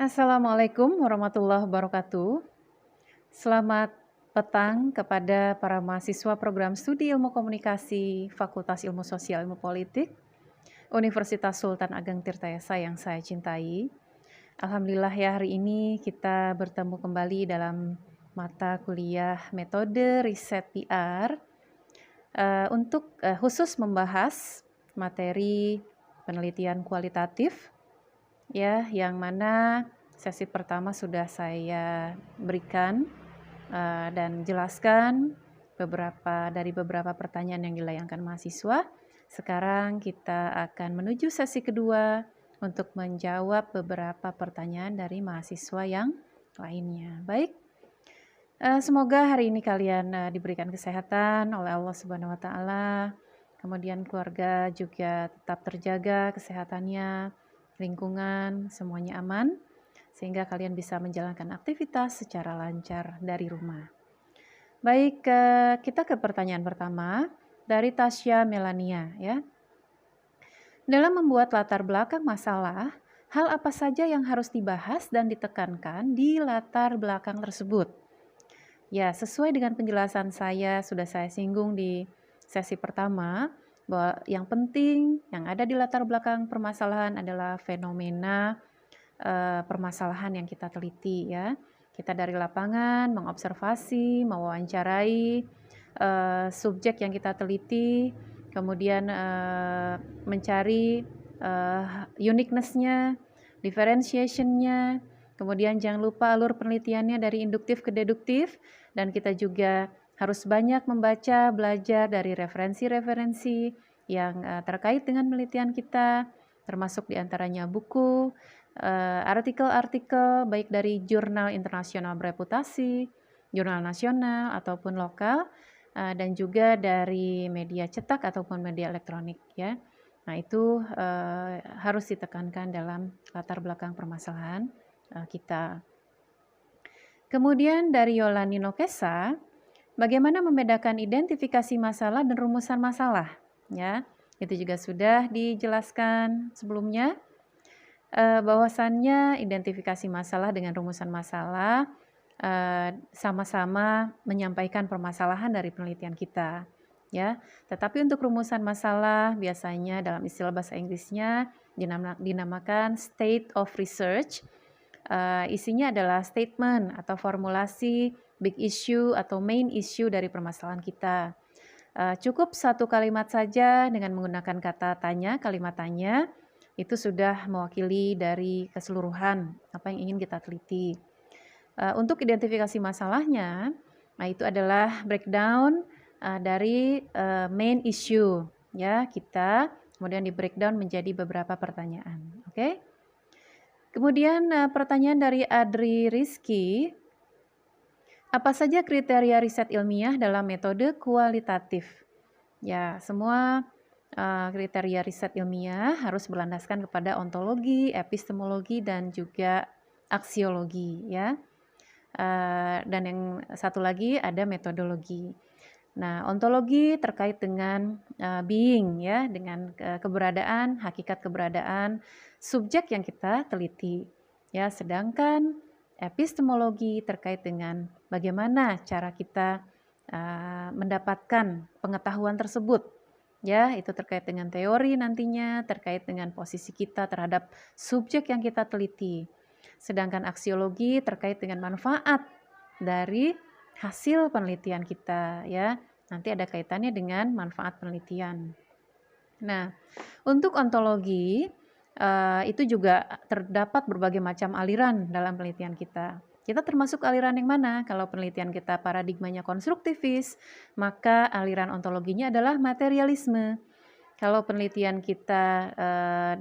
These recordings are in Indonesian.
Assalamualaikum warahmatullahi wabarakatuh. Selamat petang kepada para mahasiswa program studi ilmu komunikasi Fakultas Ilmu Sosial Ilmu Politik Universitas Sultan Ageng Tirtayasa yang saya cintai. Alhamdulillah ya, hari ini kita bertemu kembali dalam mata kuliah metode riset PR untuk khusus membahas materi penelitian kualitatif ya, yang mana sesi pertama sudah saya berikan dan jelaskan beberapa pertanyaan yang dilayangkan mahasiswa. Sekarang kita akan menuju sesi kedua untuk menjawab beberapa pertanyaan dari mahasiswa yang lainnya. Baik, semoga hari ini kalian diberikan kesehatan oleh Allah Subhanahu wa Ta'ala. Kemudian keluarga juga tetap terjaga kesehatannya, lingkungan semuanya aman, sehingga kalian bisa menjalankan aktivitas secara lancar dari rumah. Baik, kita ke pertanyaan pertama dari Tasya Melania ya. Dalam membuat latar belakang masalah, hal apa saja yang harus dibahas dan ditekankan di latar belakang tersebut? Ya, sesuai dengan penjelasan sudah saya singgung di sesi pertama, bahwa yang penting yang ada di latar belakang permasalahan adalah fenomena permasalahan yang kita teliti ya. Kita dari lapangan mengobservasi, mewawancarai subjek yang kita teliti, kemudian mencari uniqueness-nya, differentiation-nya, kemudian jangan lupa alur penelitiannya dari induktif ke deduktif, dan kita juga harus banyak membaca, belajar dari referensi-referensi yang terkait dengan penelitian kita, termasuk diantaranya buku, artikel-artikel baik dari jurnal internasional bereputasi, jurnal nasional ataupun lokal, dan juga dari media cetak ataupun media elektronik ya. Nah, itu harus ditekankan dalam latar belakang permasalahan kita. Kemudian dari Yolani Nokesa, bagaimana membedakan identifikasi masalah dan rumusan masalah? Ya, itu juga sudah dijelaskan sebelumnya. Bahwasannya identifikasi masalah dengan rumusan masalah sama-sama menyampaikan permasalahan dari penelitian kita ya. Tetapi untuk rumusan masalah biasanya dalam istilah bahasa Inggrisnya dinamakan state of research. Isinya adalah statement atau formulasi big issue atau main issue dari permasalahan kita. Cukup satu kalimat saja dengan menggunakan kata tanya, kalimat tanya, itu sudah mewakili dari keseluruhan apa yang ingin kita teliti. Untuk identifikasi masalahnya, nah itu adalah breakdown dari main issue ya kita, kemudian di breakdown menjadi beberapa pertanyaan. Oke. Kemudian pertanyaan dari Adri Rizky, apa saja kriteria riset ilmiah dalam metode kualitatif? Ya, semua kriteria riset ilmiah harus berlandaskan kepada ontologi, epistemologi, dan juga aksiologi ya. Dan yang satu lagi ada metodologi. Nah, ontologi terkait dengan being ya, dengan keberadaan, hakikat keberadaan subjek yang kita teliti. Ya, sedangkan epistemologi terkait dengan bagaimana cara kita mendapatkan pengetahuan tersebut. Ya, itu terkait dengan teori nantinya, terkait dengan posisi kita terhadap subjek yang kita teliti. Sedangkan aksiologi terkait dengan manfaat dari hasil penelitian kita ya. Nanti ada kaitannya dengan manfaat penelitian. Nah, untuk ontologi itu juga terdapat berbagai macam aliran dalam penelitian kita. Kita termasuk aliran yang mana? Kalau penelitian kita paradigmanya konstruktivis, maka aliran ontologinya adalah materialisme. Kalau penelitian kita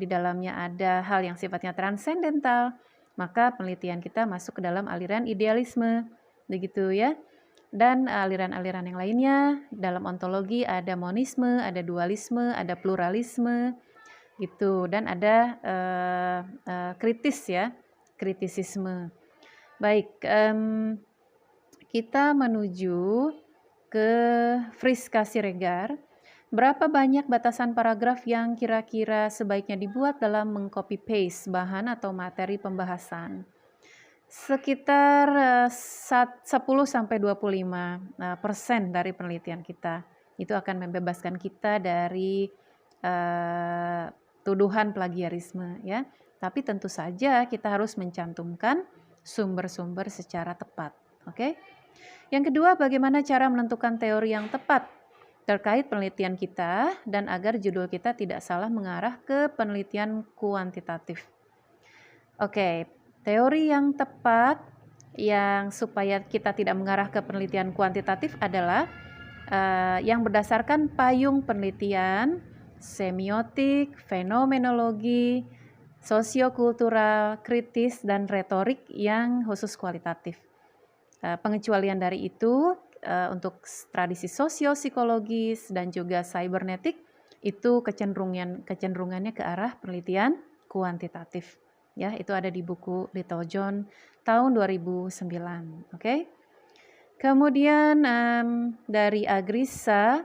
di dalamnya ada hal yang sifatnya transendental, maka penelitian kita masuk ke dalam aliran idealisme. Begitu ya. Dan aliran-aliran yang lainnya dalam ontologi ada monisme, ada dualisme, ada pluralisme gitu, dan ada kritis ya, kritisisme. Baik, kita menuju ke Friska Siregar. Berapa banyak batasan paragraf yang kira-kira sebaiknya dibuat dalam meng-copy paste bahan atau materi pembahasan? Sekitar 10-25% dari penelitian kita. Itu akan membebaskan kita dari tuduhan plagiarisme ya. Tapi tentu saja kita harus mencantumkan sumber-sumber secara tepat. Oke? Yang kedua, bagaimana cara menentukan teori yang tepat terkait penelitian kita dan agar judul kita tidak salah mengarah ke penelitian kuantitatif. Oke, teori yang tepat yang supaya kita tidak mengarah ke penelitian kuantitatif adalah yang berdasarkan payung penelitian, semiotik, fenomenologi, sosiokultural, kritis, dan retorik yang khusus kualitatif. Pengecualian dari itu untuk tradisi sosio-psikologis dan juga cybernetik itu kecenderungannya ke arah penelitian kuantitatif. Ya, itu ada di buku Little John tahun 2009. Oke. Kemudian dari Agrisa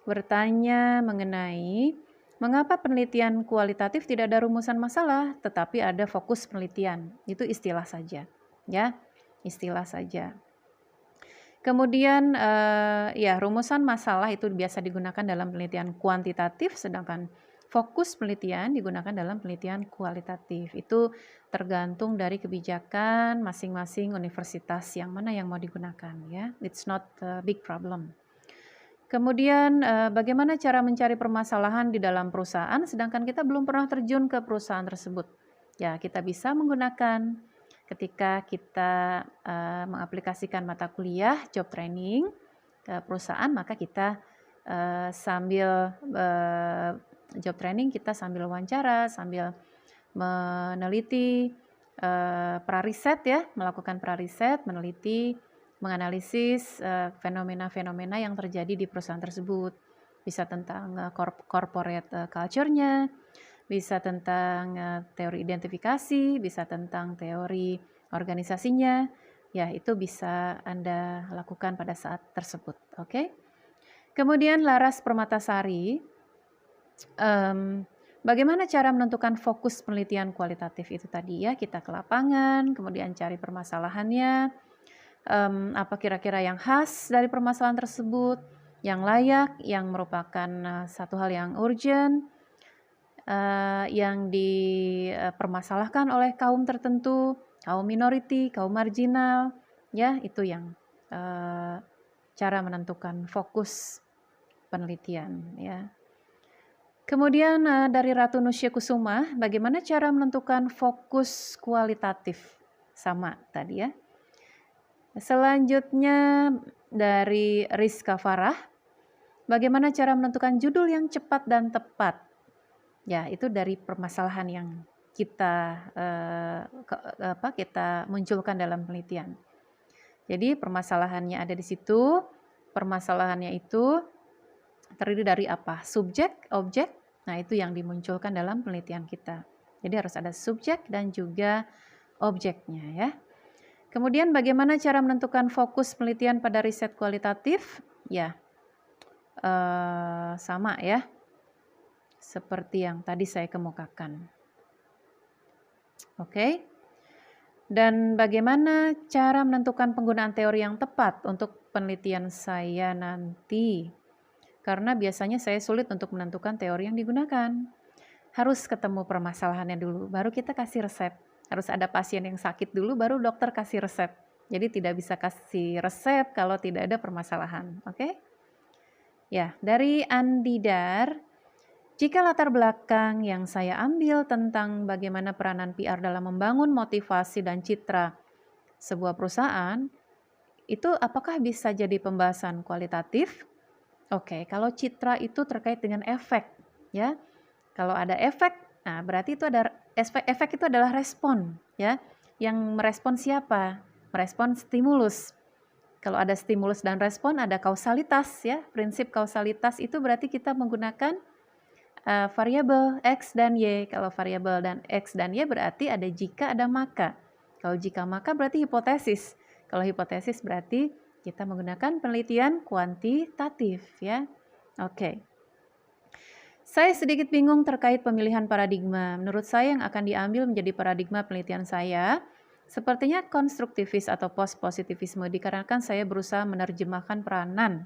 bertanya mengenai mengapa penelitian kualitatif tidak ada rumusan masalah, tetapi ada fokus penelitian. Itu istilah saja, ya, istilah saja. Kemudian ya rumusan masalah itu biasa digunakan dalam penelitian kuantitatif, sedangkan fokus penelitian digunakan dalam penelitian kualitatif. Itu tergantung dari kebijakan masing-masing universitas yang mana yang mau digunakan ya. It's not a big problem. Kemudian bagaimana cara mencari permasalahan di dalam perusahaan sedangkan kita belum pernah terjun ke perusahaan tersebut. Ya, kita bisa menggunakan ketika kita mengaplikasikan mata kuliah job training ke perusahaan, maka kita sambil job training kita sambil wawancara, sambil meneliti prariset ya, melakukan prariset, meneliti, menganalisis fenomena-fenomena yang terjadi di perusahaan tersebut. Bisa tentang corporate culture-nya, bisa tentang teori identifikasi, bisa tentang teori organisasinya. Ya, itu bisa Anda lakukan pada saat tersebut. Oke. Kemudian Laras Permatasari, bagaimana cara menentukan fokus penelitian kualitatif itu tadi ya, kita ke lapangan, kemudian cari permasalahannya, apa kira-kira yang khas dari permasalahan tersebut, yang layak, yang merupakan satu hal yang urgent, yang dipermasalahkan oleh kaum tertentu, kaum minoriti, kaum marginal, ya itu yang cara menentukan fokus penelitian ya. Kemudian dari Ratu Nusya Kusuma, bagaimana cara menentukan fokus kualitatif? Sama tadi ya. Selanjutnya dari Rizka Farah, bagaimana cara menentukan judul yang cepat dan tepat? Ya, itu dari permasalahan yang kita kita munculkan dalam penelitian. Jadi permasalahannya ada di situ. Permasalahannya itu terdiri dari apa? Subjek, objek. Nah, itu yang dimunculkan dalam penelitian kita. Jadi harus ada subjek dan juga objeknya ya. Kemudian bagaimana cara menentukan fokus penelitian pada riset kualitatif? Ya, sama ya. Seperti yang tadi saya kemukakan. Oke. Dan bagaimana cara menentukan penggunaan teori yang tepat untuk penelitian saya nanti? Karena biasanya saya sulit untuk menentukan teori yang digunakan. Harus ketemu permasalahannya dulu, baru kita kasih resep. Harus ada pasien yang sakit dulu, baru dokter kasih resep. Jadi tidak bisa kasih resep kalau tidak ada permasalahan. Oke? Ya, dari Andidar, jika latar belakang yang saya ambil tentang bagaimana peranan PR dalam membangun motivasi dan citra sebuah perusahaan, itu apakah bisa jadi pembahasan kualitatif? Oke, kalau citra itu terkait dengan efek, ya. Kalau ada efek, nah berarti itu ada efek itu adalah respon, ya. Yang merespon siapa? Merespon stimulus. Kalau ada stimulus dan respon, ada kausalitas, ya. Prinsip kausalitas itu berarti kita menggunakan variabel X dan Y. Kalau variabel dan X dan Y berarti ada jika, ada maka. Kalau jika maka berarti hipotesis. Kalau hipotesis berarti kita menggunakan penelitian kuantitatif ya. Oke. Saya sedikit bingung terkait pemilihan paradigma. Menurut saya yang akan diambil menjadi paradigma penelitian saya, sepertinya konstruktivis atau post-positivisme dikarenakan saya berusaha menerjemahkan peranan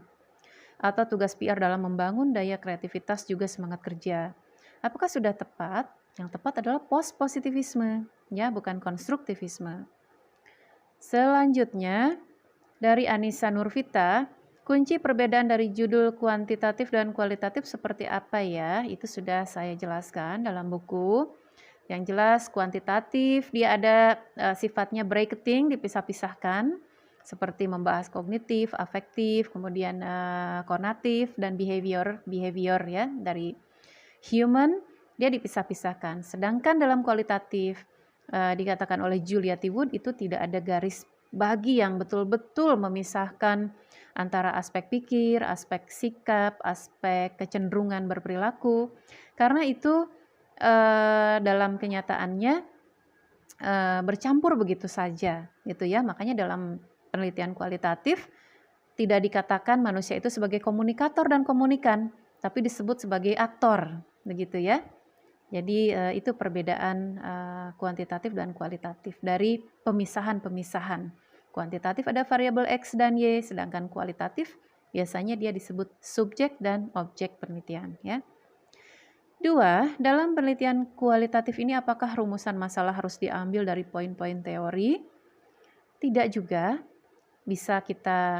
atau tugas PR dalam membangun daya kreativitas juga semangat kerja. Apakah sudah tepat? Yang tepat adalah post-positivisme, ya, bukan konstruktivisme. Selanjutnya, dari Anissa Nurvita, kunci perbedaan dari judul kuantitatif dan kualitatif seperti apa ya? Itu sudah saya jelaskan dalam buku. Yang jelas kuantitatif dia ada sifatnya bracketing, dipisah-pisahkan seperti membahas kognitif, afektif, kemudian konatif dan behavior ya dari human dia dipisah-pisahkan. Sedangkan dalam kualitatif dikatakan oleh Julia T. Wood itu tidak ada garis bagi yang betul-betul memisahkan antara aspek pikir, aspek sikap, aspek kecenderungan berperilaku. Karena itu dalam kenyataannya bercampur begitu saja, gitu ya. Makanya dalam penelitian kualitatif tidak dikatakan manusia itu sebagai komunikator dan komunikan, tapi disebut sebagai aktor, begitu ya. Jadi itu perbedaan kuantitatif dan kualitatif dari pemisahan-pemisahan. Kuantitatif ada variabel X dan Y, sedangkan kualitatif biasanya dia disebut subjek dan objek penelitian ya. 2. Dalam penelitian kualitatif ini apakah rumusan masalah harus diambil dari poin-poin teori? Tidak juga. Bisa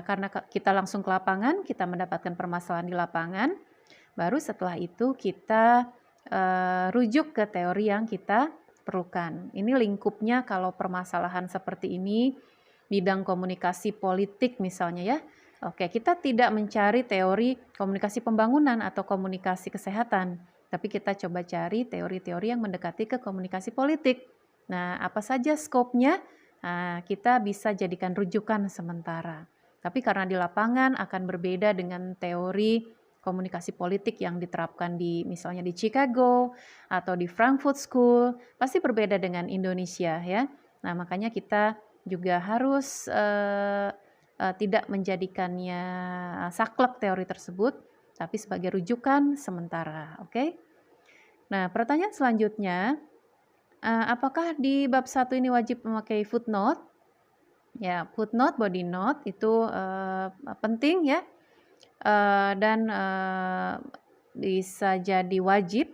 karena kita langsung ke lapangan, kita mendapatkan permasalahan di lapangan, baru setelah itu kita rujuk ke teori yang kita perlukan. Ini lingkupnya kalau permasalahan seperti ini, bidang komunikasi politik misalnya ya. Oke, kita tidak mencari teori komunikasi pembangunan atau komunikasi kesehatan, tapi kita coba cari teori-teori yang mendekati ke komunikasi politik. Nah, apa saja skopnya? Nah, kita bisa jadikan rujukan sementara. Tapi karena di lapangan akan berbeda dengan teori komunikasi politik yang diterapkan di misalnya di Chicago atau di Frankfurt School, pasti berbeda dengan Indonesia ya. Nah, makanya kita juga harus tidak menjadikannya saklek teori tersebut, tapi sebagai rujukan sementara, oke? Nah, pertanyaan selanjutnya, apakah di bab 1 ini wajib memakai footnote? Ya, footnote, body note itu penting ya. Dan bisa jadi wajib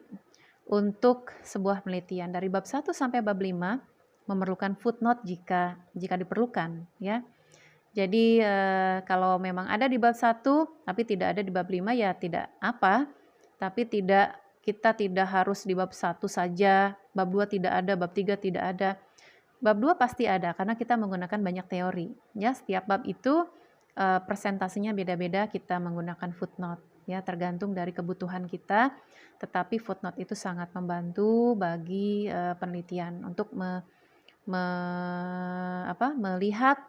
untuk sebuah penelitian. Dari bab 1 sampai bab 5 memerlukan footnote jika diperlukan ya. Jadi kalau memang ada di bab 1 tapi tidak ada di bab 5 ya tidak apa. Tapi kita tidak harus di bab 1 saja, bab 2 tidak ada, bab 3 tidak ada. Bab 2 pasti ada karena kita menggunakan banyak teori. Ya, setiap bab itu presentasinya beda-beda, kita menggunakan footnote ya, tergantung dari kebutuhan kita, tetapi footnote itu sangat membantu bagi penelitian untuk melihat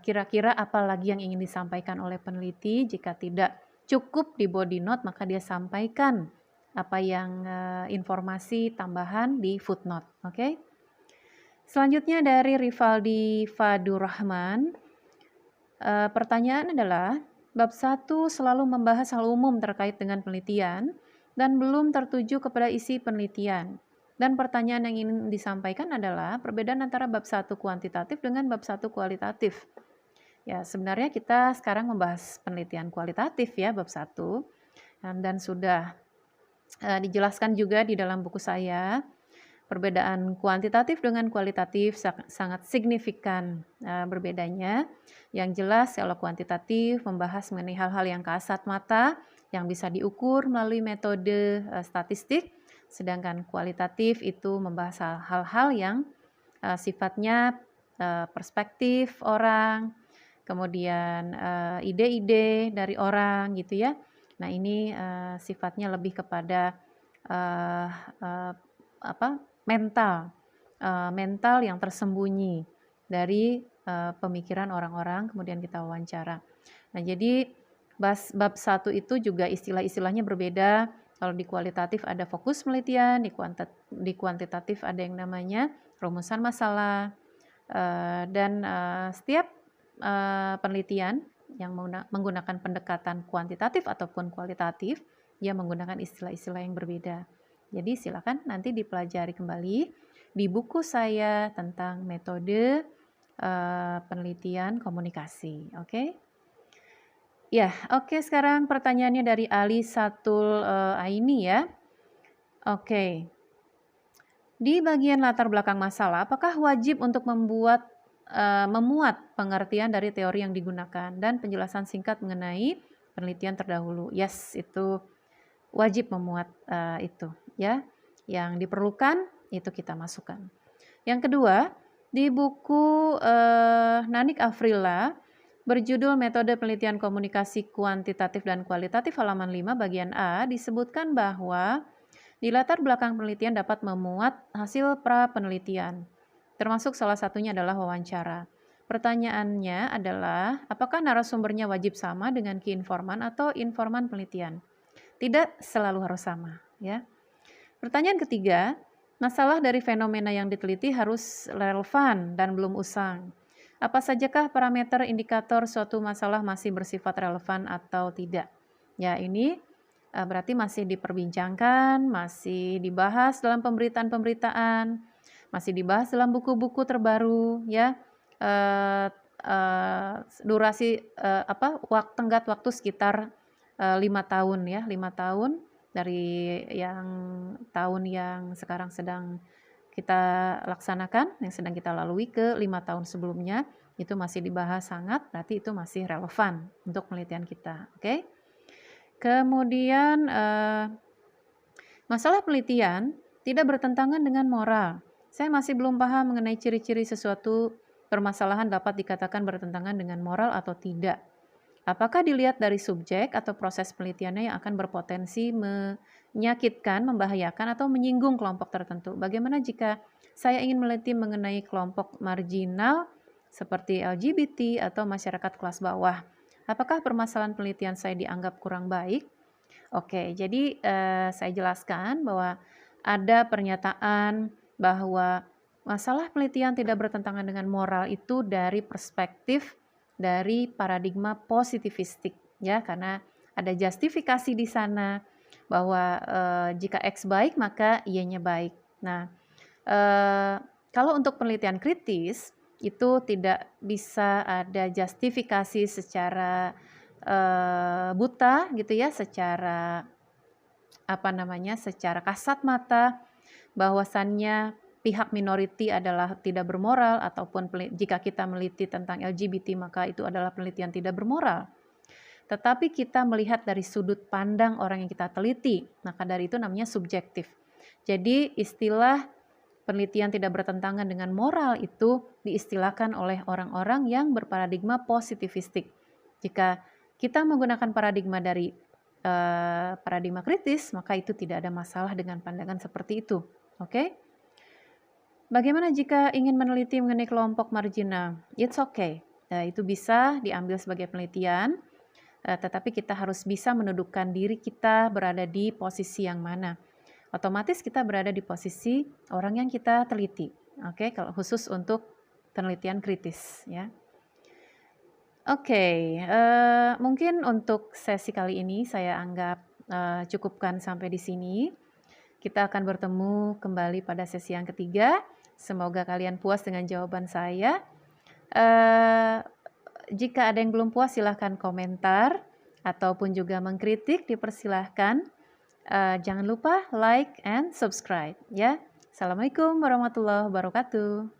kira-kira apa lagi yang ingin disampaikan oleh peneliti. Jika tidak cukup di body note, maka dia sampaikan apa yang informasi tambahan di footnote. Oke. Selanjutnya dari Rivaldi Fadurrahman. Pertanyaan adalah, bab 1 selalu membahas hal umum terkait dengan penelitian dan belum tertuju kepada isi penelitian. Dan pertanyaan yang ingin disampaikan adalah perbedaan antara bab 1 kuantitatif dengan bab 1 kualitatif. Ya, sebenarnya kita sekarang membahas penelitian kualitatif ya, bab 1. Dan sudah dijelaskan juga di dalam buku saya. Perbedaan kuantitatif dengan kualitatif sangat signifikan berbedanya. Yang jelas kalau kuantitatif membahas mengenai hal-hal yang kasat mata, yang bisa diukur melalui metode statistik, sedangkan kualitatif itu membahas hal-hal yang sifatnya perspektif orang, kemudian ide-ide dari orang gitu ya. Nah ini sifatnya lebih kepada mental yang tersembunyi dari pemikiran orang-orang, kemudian kita wawancara. Nah, jadi bab 1 itu juga istilah-istilahnya berbeda. Kalau di kualitatif ada fokus penelitian, di kuantitatif ada yang namanya rumusan masalah, dan setiap penelitian yang menggunakan pendekatan kuantitatif ataupun kualitatif dia menggunakan istilah-istilah yang berbeda. Jadi silakan nanti dipelajari kembali di buku saya tentang metode penelitian komunikasi. Oke? Ya, oke, sekarang pertanyaannya dari Ali Satul Aini ya. Oke. Di bagian latar belakang masalah, apakah wajib untuk memuat pengertian dari teori yang digunakan dan penjelasan singkat mengenai penelitian terdahulu? Yes, itu wajib memuat itu ya. Yang diperlukan itu kita masukkan. Yang kedua, di buku Nanik Afrila berjudul Metode Penelitian Komunikasi Kuantitatif dan Kualitatif halaman 5 bagian A disebutkan bahwa di latar belakang penelitian dapat memuat hasil pra-penelitian, termasuk salah satunya adalah wawancara. Pertanyaannya adalah, apakah narasumbernya wajib sama dengan keinforman atau informan penelitian? Tidak selalu harus sama, ya. Pertanyaan ketiga, masalah dari fenomena yang diteliti harus relevan dan belum usang. Apa sajakah parameter indikator suatu masalah masih bersifat relevan atau tidak? Ya, ini berarti masih diperbincangkan, masih dibahas dalam pemberitaan-pemberitaan, masih dibahas dalam buku-buku terbaru, ya. Durasi tenggat waktu sekitar 5 tahun ya, 5 tahun dari tahun yang sekarang sedang kita laksanakan, yang sedang kita lalui ke 5 tahun sebelumnya, itu masih dibahas hangat, berarti itu masih relevan untuk penelitian kita. Oke? Kemudian masalah penelitian tidak bertentangan dengan moral. Saya masih belum paham mengenai ciri-ciri sesuatu permasalahan dapat dikatakan bertentangan dengan moral atau tidak. Apakah dilihat dari subjek atau proses penelitiannya yang akan berpotensi menyakitkan, membahayakan, atau menyinggung kelompok tertentu? Bagaimana jika saya ingin meneliti mengenai kelompok marginal seperti LGBT atau masyarakat kelas bawah? Apakah permasalahan penelitian saya dianggap kurang baik? Oke, jadi saya jelaskan bahwa ada pernyataan bahwa masalah penelitian tidak bertentangan dengan moral itu dari perspektif dari paradigma positivistik, ya, karena ada justifikasi di sana bahwa jika X baik maka Y-nya baik. Nah, kalau untuk penelitian kritis itu tidak bisa ada justifikasi secara buta gitu ya, secara secara kasat mata bahwasannya pihak minoriti adalah tidak bermoral, ataupun jika kita meliti tentang LGBT maka itu adalah penelitian tidak bermoral. Tetapi kita melihat dari sudut pandang orang yang kita teliti, maka dari itu namanya subjektif. Jadi istilah penelitian tidak bertentangan dengan moral itu diistilahkan oleh orang-orang yang berparadigma positivistik. Jika kita menggunakan paradigma dari paradigma kritis, maka itu tidak ada masalah dengan pandangan seperti itu. Oke? Bagaimana jika ingin meneliti mengenai kelompok marginal? It's okay. Itu bisa diambil sebagai penelitian, tetapi kita harus bisa menundukkan diri kita berada di posisi yang mana. Otomatis kita berada di posisi orang yang kita teliti. Oke, kalau khusus untuk penelitian kritis, ya. Oke, mungkin untuk sesi kali ini saya anggap cukupkan sampai di sini. Kita akan bertemu kembali pada sesi yang ketiga. Semoga kalian puas dengan jawaban saya. Jika ada yang belum puas, silahkan komentar ataupun juga mengkritik, dipersilahkan. Jangan lupa like and subscribe ya. Assalamualaikum warahmatullahi wabarakatuh.